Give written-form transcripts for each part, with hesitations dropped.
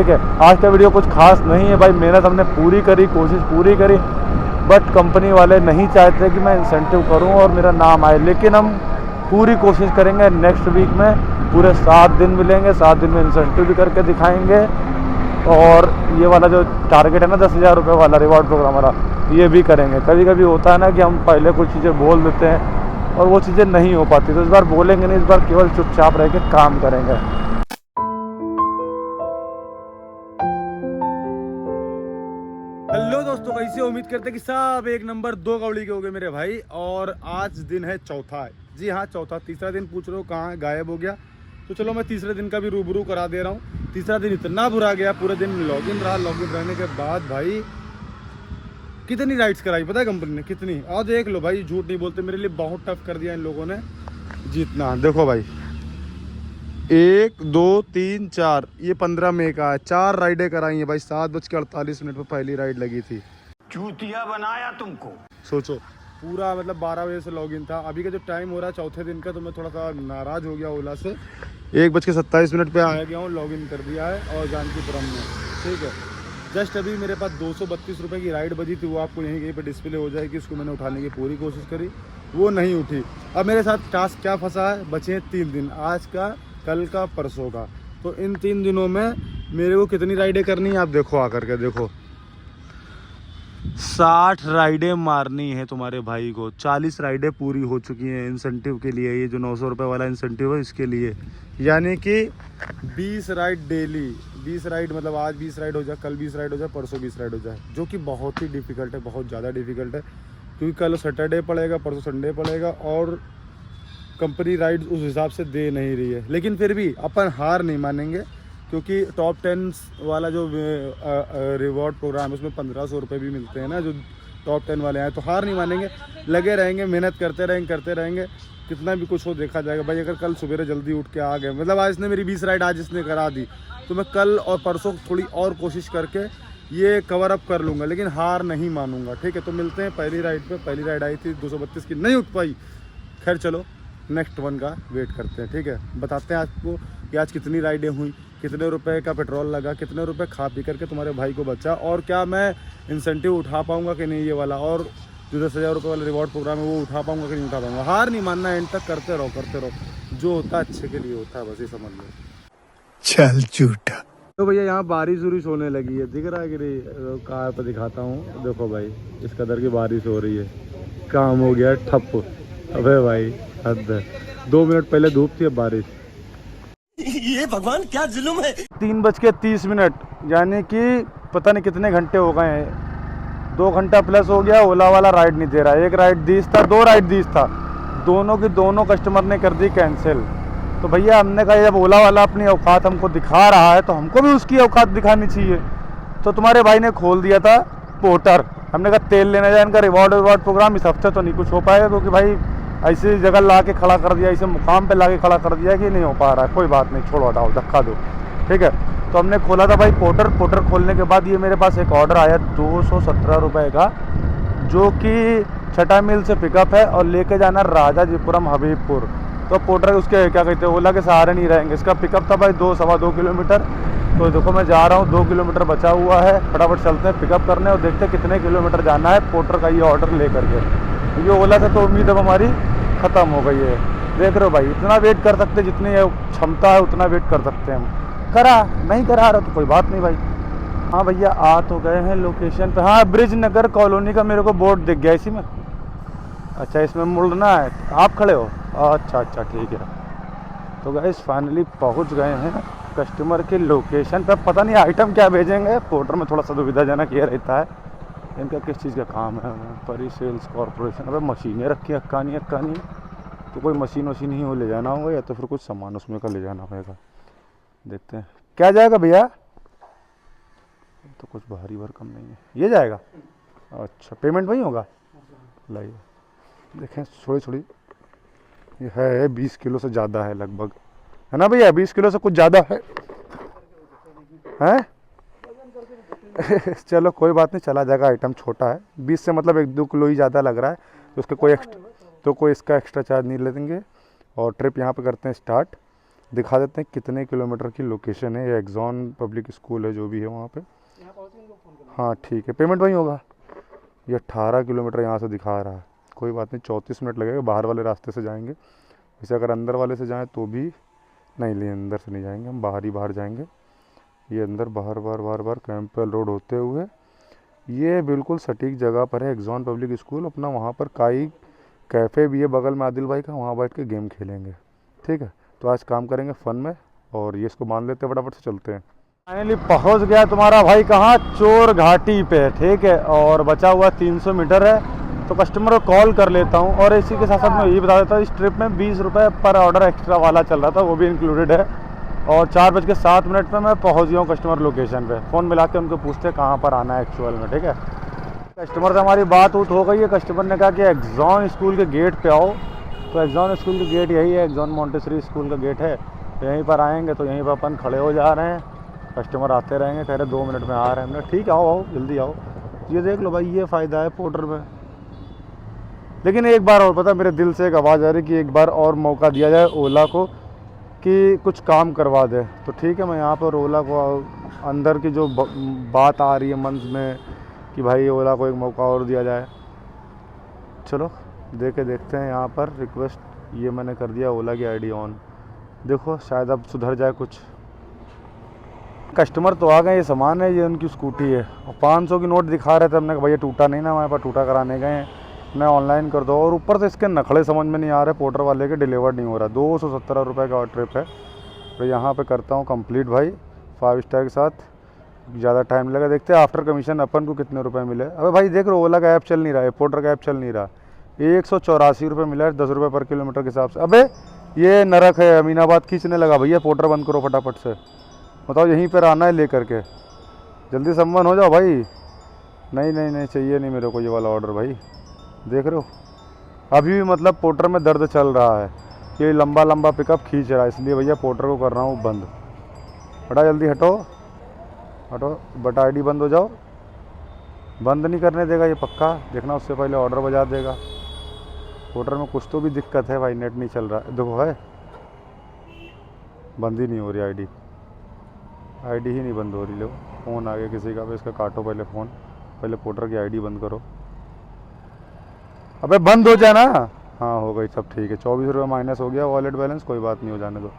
ठीक है। आज का वीडियो कुछ खास नहीं है भाई, मेहनत हमने पूरी करी, कोशिश पूरी करी, बट कंपनी वाले नहीं चाहते कि मैं इंसेंटिव करूं और मेरा नाम आए। लेकिन हम पूरी कोशिश करेंगे, नेक्स्ट वीक में पूरे 7 दिन मिलेंगे, 7 दिन में इंसेंटिव भी करके दिखाएंगे। और ये वाला जो टारगेट है ना 10,000 रुपये वाला रिवॉर्ड प्रोग्राम वाला, ये भी करेंगे। कभी कभी होता है ना कि हम पहले कुछ चीज़ें बोल देते हैं और वो चीज़ें नहीं हो पाती, तो इस बार बोलेंगे नहीं, इस बार केवल चुपचाप रह के काम करेंगे। हेलो दोस्तों, कैसे उम्मीद करते हैं कि सब एक नंबर 2 कौड़ी के हो गए मेरे भाई। और आज दिन है चौथा, जी हाँ चौथा। तीसरा दिन पूछ रहे हो कहाँ गायब हो गया, तो चलो मैं तीसरे दिन का भी रूबरू करा दे रहा हूँ। तीसरा दिन इतना बुरा गया, पूरे दिन लॉगिन रहा। लॉगिन रहने के बाद भाई कितनी राइड्स कराई पता है कंपनी ने, कितनी। और देख लो भाई, झूठ नहीं बोलते, मेरे लिए बहुत टफ कर दिया इन लोगों ने जीतना। देखो भाई 1 2 3 4, ये 15 मई का है। 4 राइडें कराई हैं भाई। 7:48 पर पहली राइड लगी थी। चूतिया बनाया तुमको। सोचो पूरा मतलब 12 बजे से लॉगिन था। अभी का जो टाइम हो रहा है चौथे दिन का, तो मैं थोड़ा सा नाराज़ हो गया ओला से। 1:27 पे आ गया हूँ, लॉगिन कर दिया है और जानकीपुरम में। ठीक है, जस्ट अभी मेरे पास 232 रुपये की राइड बजी थी, वो आपको यहीं कहीं पर डिस्प्ले हो जाएगी। उसको मैंने उठाने की पूरी कोशिश करी, वो नहीं उठी। अब मेरे साथ टास्क क्या फंसा है, बचे हैं 3 दिन, आज का, कल का, परसों का। तो इन 3 दिनों में मेरे को कितनी राइडें करनी है आप देखो, आकर के देखो। 60 राइडें मारनी है तुम्हारे भाई को। 40 राइडें पूरी हो चुकी हैं इंसेंटिव के लिए, ये जो 900 रुपये वाला इंसेंटिव है इसके लिए। यानी कि 20 राइड डेली। 20 राइड मतलब आज 20 राइड हो जाए, कल 20 राइड हो जाए, परसों 20 राइड हो जाए, जो कि बहुत ही डिफ़िकल्ट है, बहुत ज़्यादा डिफ़िकल्ट है। क्योंकि कल सैटरडे पड़ेगा, परसों संडे पड़ेगा और कंपनी राइड उस हिसाब से दे नहीं रही है। लेकिन फिर भी अपन हार नहीं मानेंगे, क्योंकि टॉप 10 वाला जो रिवॉर्ड प्रोग्राम है उसमें 1500 रुपये भी मिलते हैं ना, जो टॉप 10 वाले हैं। तो हार नहीं मानेंगे, लगे रहेंगे, मेहनत करते रहेंगे। कितना भी कुछ हो देखा जाएगा भाई। अगर कल सुबह जल्दी उठ के आ गए, मतलब आज इसने मेरी 20 राइड आज इसने करा दी, तो मैं कल और परसों थोड़ी और कोशिश करके ये कवर अप कर लूँगा, लेकिन हार नहीं मानूंगा। ठीक है, तो मिलते हैं पहली राइड पे। पहली राइड आई थी 232 की, नहीं उठ पाई। खैर चलो नेक्स्ट वन का वेट करते हैं। ठीक है, बताते हैं आपको कि आज कितनी राइडें हुई, कितने रुपए का पेट्रोल लगा, कितने रुपए खा पी करके तुम्हारे भाई को बचा, और क्या मैं इंसेंटिव उठा पाऊंगा कि नहीं ये वाला, और जो 10,000 रुपये वाला रिवॉर्ड प्रोग्राम है वो उठा पाऊंगा कि नहीं उठा पाऊंगा। हार नहीं मानना, एंड तक करते रहो। जो होता है अच्छे के लिए होता है, बस ये समझ लो। चल झूठा। तो भैया यहाँ बारिश उरिश होने लगी है, दिख रहा है कि नहीं? कार पर दिखाता हूँ, देखो भाई इस कदर की बारिश हो रही है, काम हो गया ठप। अबे भाई हद है, 2 मिनट पहले धूप थी, अब बारिश। ये भगवान क्या जुल्म है। 3:30, यानी कि पता नहीं कितने घंटे हो गए हैं, 2 घंटा प्लस हो गया। ओला वाला राइड नहीं दे रहा है। 1 राइड 20 था, 2 राइड 20 था, दोनों की दोनों कस्टमर ने कर दी कैंसिल। तो भैया हमने कहा जब ओला वाला अपनी औकात हमको दिखा रहा है तो हमको भी उसकी औकात दिखानी चाहिए। तो तुम्हारे भाई ने खोल दिया था पोर्टर। हमने कहा तेल लेने जाए, इनका रिवॉर्ड प्रोग्राम इस हफ्ते तो नहीं कुछ हो पाएगा, क्योंकि भाई ऐसी जगह ला के खड़ा कर दिया, ऐसे मुकाम पे ला के खड़ा कर दिया कि नहीं हो पा रहा है। कोई बात नहीं, छोड़ो हटाओ, धक्का दो। ठीक है, तो हमने खोला था भाई पोर्टर खोलने के बाद ये मेरे पास एक ऑर्डर आया 217 रुपये का, जो कि छठा मिल से पिकअप है और लेके जाना राजाजीपुरम हबीबपुर। तो पोर्टर उसके क्या कहते हैं, ओला के सहारे नहीं रहेंगे। इसका पिकअप था भाई 2-2.25 किलोमीटर। तो देखो मैं जा रहा हूँ, 2 किलोमीटर बचा हुआ है, फटाफट चलते हैं पिकअप करने और देखते हैं कितने किलोमीटर जाना है पोर्टर का ये ऑर्डर ले करके। क्योंकि ओला से तो उम्मीद अब हमारी ख़त्म हो गई है। देख रहे हो भाई, इतना वेट कर सकते, जितनी क्षमता है उतना वेट कर सकते हैं हम। करा नहीं करा रहा तो कोई बात नहीं भाई। हाँ भैया आ तो गए हैं लोकेशन पे। हाँ, ब्रिज नगर कॉलोनी का मेरे को बोर्ड दिख गया इसी में। अच्छा, इसमें मुड़ना है, आप खड़े हो? अच्छा ठीक है। तो गाइस फाइनली पहुंच गए हैं कस्टमर के लोकेशन पर। पता नहीं आइटम क्या भेजेंगे, पोर्टर में थोड़ा सा दुविधाजनक ये रहता है। इनका किस चीज़ का काम है? परी सेल्स कॉर्पोरेशन। अबे मशीनें रखी अक्का नहीं, तो कोई मशीन ही हो ले जाना होगा, या तो फिर कुछ सामान उसमें का ले जाना होगा। देखते हैं क्या जाएगा भैया। तो कुछ भारी भरकम नहीं है, ये जाएगा। अच्छा, पेमेंट वही होगा। लाइए देखें, थोड़ी ये है 20 किलो से ज़्यादा है लगभग, है ना भैया? 20 किलो से कुछ ज़्यादा है, हैं? चलो कोई बात नहीं, चला जाएगा। आइटम छोटा है, 20 से मतलब 1-2 किलो ही ज़्यादा लग रहा है, तो उसके कोई इसका एक्स्ट्रा चार्ज नहीं लेंगे। और ट्रिप यहाँ पे करते हैं स्टार्ट। दिखा देते हैं कितने किलोमीटर की लोकेशन है। ये एग्जॉन पब्लिक स्कूल है जो भी है वहाँ पे। हाँ ठीक है, पेमेंट वहीं होगा। ये 18 किलोमीटर यहाँ से दिखा रहा है। कोई बात नहीं, 34 मिनट लगेगा। बाहर वाले रास्ते से जाएंगे। वैसे अगर अंदर वाले से जाएँ तो भी नहीं, अंदर से नहीं जाएंगे हम, बाहर जाएंगे। ये अंदर बाहर कैंपबेल रोड होते हुए ये बिल्कुल सटीक जगह पर है एग्जॉन पब्लिक स्कूल अपना। वहाँ पर काई कैफ़े भी है बगल में आदिल भाई का, वहाँ बैठ के गेम खेलेंगे। ठीक है, तो आज काम करेंगे फ़न में, और ये इसको बांध लेते हैं, फटाफट से चलते हैं। फाइनली पहुँच गया तुम्हारा भाई कहाँ, चोर घाटी पे। ठीक है, और बचा हुआ 300 मीटर है, तो कस्टमर को कॉल कर लेता हूँ। और इसी के साथ साथ मैं ये बता देता हूँ, इस ट्रिप में 20 रुपये पर ऑर्डर एक्स्ट्रा वाला चल रहा था, वो भी इंक्लूडेड है। और 4:07 पे मैं पहुँच गया हूँ कस्टमर लोकेशन पे। फ़ोन मिला के उनको पूछते कहाँ पर आना है एक्चुअल में। ठीक है, कस्टमर से हमारी बात हो गई है। कस्टमर ने कहा कि एग्जॉन स्कूल के गेट पे आओ। तो एग्जॉन स्कूल का गेट यही है, एग्जॉन मॉन्टेसरी स्कूल का गेट है। तो यहीं पर आएंगे, तो यहीं पर अपन खड़े हो जा रहे हैं। कस्टमर आते रहेंगे, कह रहे 2 मिनट में आ रहे हैं। हमने ठीक है, आओ जल्दी आओ। ये देख लो भाई, ये फ़ायदा है पोर्टर में। लेकिन एक बार और, पता मेरे दिल से एक आवाज़ आ रही कि एक बार और मौका दिया जाए ओला को कि कुछ काम करवा दे। तो ठीक है, मैं यहाँ पर ओला को अंदर की जो बात आ रही है मन में कि भाई ओला को एक मौका और दिया जाए। चलो देखते हैं। यहाँ पर रिक्वेस्ट ये मैंने कर दिया, ओला की आईडी ऑन। देखो शायद अब सुधर जाए कुछ। कस्टमर तो आ गए, ये सामान है, ये उनकी स्कूटी है। और 500 की नोट दिखा रहे थे, हमने कहा भैया टूटा नहीं ना, हमारे पास टूटा कराने गए हैं, मैं ऑनलाइन कर दो। और ऊपर से इसके नखड़े समझ में नहीं आ रहे, पोर्टर वाले के डिलीवर नहीं हो रहा। 217 रुपये का ट्रिप है। तो यहाँ पे करता हूँ कंप्लीट भाई 5 स्टार के साथ। ज़्यादा टाइम लगा, देखते हैं आफ्टर कमीशन अपन को कितने रुपए मिले। अबे भाई देख रहे हो, ओला का ऐप चल नहीं रहा है, पोर्टर का ऐप चल नहीं रहा। 184 रुपये मिला है, 10 रुपये पर किलोमीटर के हिसाब से। अबे ये नरक है, अमीनाबाद खींचने लगा। भैया पोर्टर बंद करो फटाफट से, बताओ यहीं पर आना है लेकर के, जल्दी संपन्न हो जाओ भाई। नहीं चाहिए नहीं मेरे को ये वाला ऑर्डर भाई। देख रहे हो अभी भी मतलब पोर्टर में दर्द चल रहा है, ये लंबा पिकअप खींच रहा है, इसलिए भैया पोर्टर को कर रहा हूँ बंद। बटा जल्दी हटो बटा, आईडी बंद हो जाओ। बंद नहीं करने देगा ये पक्का, देखना उससे पहले ऑर्डर बजा देगा। पोर्टर में कुछ तो भी दिक्कत है भाई, नेट नहीं चल रहा है। देखो है, बंद ही नहीं हो रही आईडी ही नहीं बंद हो रही। लो फ़ोन आ गया किसी का, इसका काटो पहले फ़ोन, पहले पोर्टर की आईडी बंद करो। अबे बंद हो जाए ना। हाँ हो गई, सब ठीक है। 24 रुपये माइनस हो गया वॉलेट बैलेंस, कोई बात नहीं, हो जाने दो।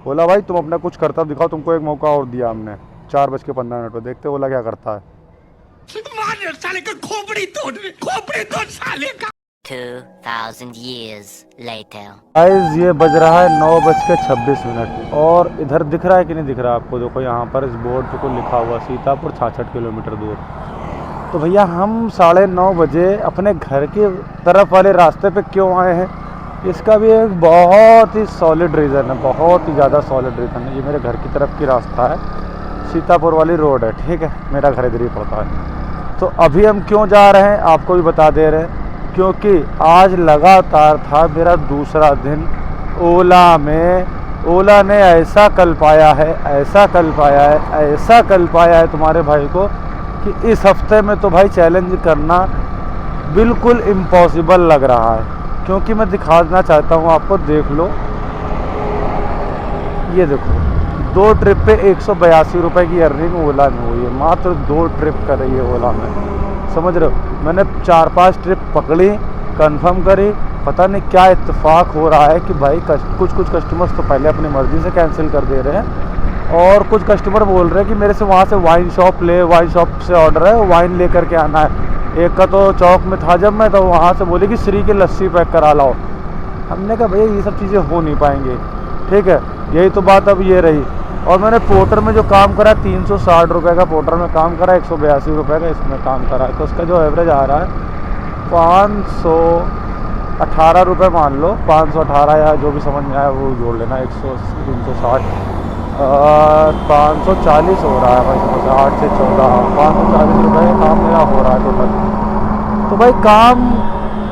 ओला भाई तुम अपना कुछ करतब दिखाओ, तुमको एक मौका और दिया हमने 4:15 पर, देखते ओला क्या करता है। साले का खोपड़ी तोड़ साले का। 2000 years later. गाइस ये बज रहा है 9:26 और इधर दिख रहा है कि नहीं दिख रहा आपको? देखो यहाँ पर इस बोर्ड पे को लिखा हुआ सीतापुर 66 किलोमीटर दूर। तो भैया हम 9:30 बजे अपने घर के तरफ वाले रास्ते पे क्यों आए हैं, इसका भी एक बहुत ही सॉलिड रीज़न है, बहुत ही ज़्यादा सॉलिड रीज़न है। ये मेरे घर की तरफ की रास्ता है, सीतापुर वाली रोड है। ठीक है, मेरा घर इधर ही पड़ता है। तो अभी हम क्यों जा रहे हैं आपको भी बता दे रहे हैं, क्योंकि आज लगातार था मेरा दूसरा दिन ओला में। ओला ने ऐसा कल पाया है तुम्हारे भाई को कि इस हफ्ते में तो भाई चैलेंज करना बिल्कुल इम्पॉसिबल लग रहा है। क्योंकि मैं दिखाना चाहता हूँ आपको, देख लो ये देखो, 2 ट्रिप पे 182 रुपये की अर्निंग ओला में हुई है। मात्र 2 ट्रिप कर रही है ओला में, समझ रहे हो? मैंने 4-5 ट्रिप पकड़ी, कंफर्म करी, पता नहीं क्या इत्तेफाक हो रहा है कि भाई कुछ कस्टमर्स तो पहले अपनी मर्ज़ी से कैंसिल कर दे रहे हैं, और कुछ कस्टमर बोल रहे हैं कि मेरे से वहाँ से वाइन शॉप से ऑर्डर है, वाइन लेकर के आना है। एक का तो चौक में था जब मैं, तो वहाँ से बोले कि श्री की लस्सी पैक करा लाओ। हमने कहा भैया ये सब चीज़ें हो नहीं पाएंगी। ठीक है, यही तो बात अब ये रही। और मैंने पोर्टर में जो काम करा 360 रुपये का पोर्टर में काम करा, 182 रुपये का इसमें काम करा है। तो उसका जो एवरेज आ रहा है 518 रुपये मान लो, 518 या जो भी समझ में आया वो जोड़ लेना। 180 360 540 हो रहा है भाई, 8 से 14 540 रुपये का काम मेरा हो रहा है टोटल। तो भाई काम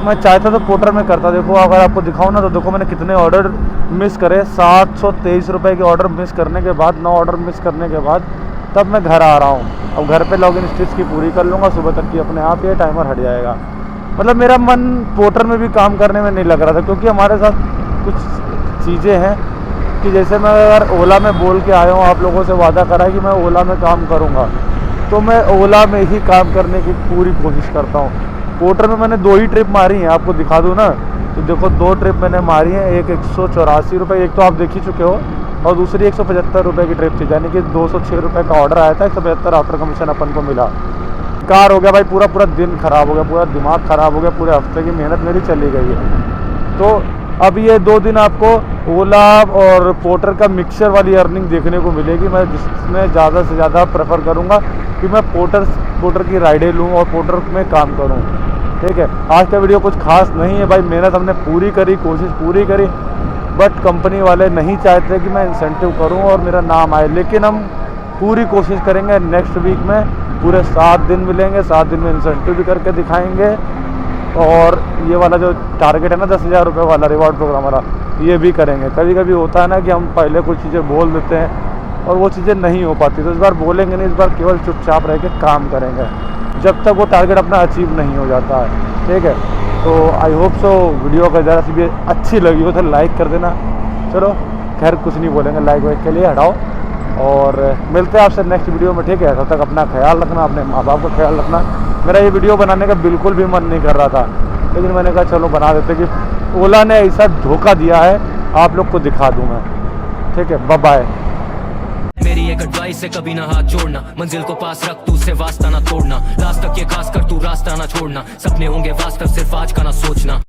मैं चाहता तो पोर्टर में करता। देखो अगर आपको दिखाऊँ ना, तो देखो मैंने कितने ऑर्डर मिस करे। 723 रुपये के ऑर्डर मिस करने के बाद, 9 ऑर्डर मिस करने के बाद तब मैं घर आ रहा हूँ। अब घर पे लॉगिन स्टिच की पूरी कर लूँगा, सुबह तक की अपने आप ये टाइमर हट जाएगा। मतलब मेरा मन पोर्टर में भी काम करने में नहीं लग रहा था, क्योंकि हमारे साथ कुछ चीज़ें हैं कि जैसे मैं अगर ओला में बोल के आया हूँ, आप लोगों से वादा करा है कि मैं ओला में काम करूँगा, तो मैं ओला में ही काम करने की पूरी कोशिश करता हूँ। पोर्टर में मैंने 2 ही ट्रिप मारी हैं, आपको दिखा दूँ ना, तो देखो 2 ट्रिप मैंने मारी हैं। एक 184 रुपये, एक तो आप देख ही चुके हो, और दूसरी 175 रुपये की ट्रिप थी, यानी कि 206 रुपये का ऑर्डर आया था, 175 आफ्टर कमीशन अपन को मिला। कार हो गया भाई, पूरा दिन ख़राब हो गया, पूरा दिमाग ख़राब हो गया, पूरे हफ्ते की मेहनत मेरी चली गई है। तो अब ये 2 दिन आपको ओला और पोर्टर का मिक्सचर वाली अर्निंग देखने को मिलेगी। मैं जिसमें ज़्यादा से ज़्यादा प्रेफर करूँगा कि मैं पोर्टर की राइडें लूँ और पोर्टर में काम करूँ। ठीक है, आज का वीडियो कुछ खास नहीं है भाई, मेहनत हमने पूरी करी, कोशिश पूरी करी, बट कंपनी वाले नहीं चाहते कि मैं इंसेंटिव करूं और मेरा नाम आए। लेकिन हम पूरी कोशिश करेंगे, नेक्स्ट वीक में पूरे 7 दिन मिलेंगे, 7 दिन में इंसेंटिव भी करके दिखाएंगे। और ये वाला जो टारगेट है ना 10,000 रुपये वाला रिवॉर्ड प्रोग्राम वाला, ये भी करेंगे। कभी कभी होता है ना कि हम पहले कुछ चीज़ें बोल देते हैं और वो चीज़ें नहीं हो पाती, तो इस बार बोलेंगे नहीं, इस बार केवल चुपचाप रह के काम करेंगे जब तक वो टारगेट अपना अचीव नहीं हो जाता है। ठीक है, तो आई होप सो वीडियो अगर ज़रा सी भी अच्छी लगी हो तो लाइक कर देना। चलो खैर कुछ नहीं बोलेंगे, लाइक वाइक के लिए हटाओ, और मिलते हैं आपसे नेक्स्ट वीडियो में। ठीक है, तब तक अपना ख्याल रखना, अपने माँ बाप का ख्याल रखना। मेरा ये वीडियो बनाने का बिल्कुल भी मन नहीं कर रहा था, लेकिन मैंने कहा चलो बना देते कि ओला ने ऐसा धोखा दिया है, आप लोग को दिखा दूँ मैं। ठीक है, बाय बाय। मेरी एक एडवाइस है, कभी ना हाथ जोड़ना, मंजिल को पास रख तू से वास्ता ना तोड़ना, लास्ट तक ये खास कर तू रास्ता ना छोड़ना, सपने होंगे वास्तव सिर्फ आज का ना सोचना।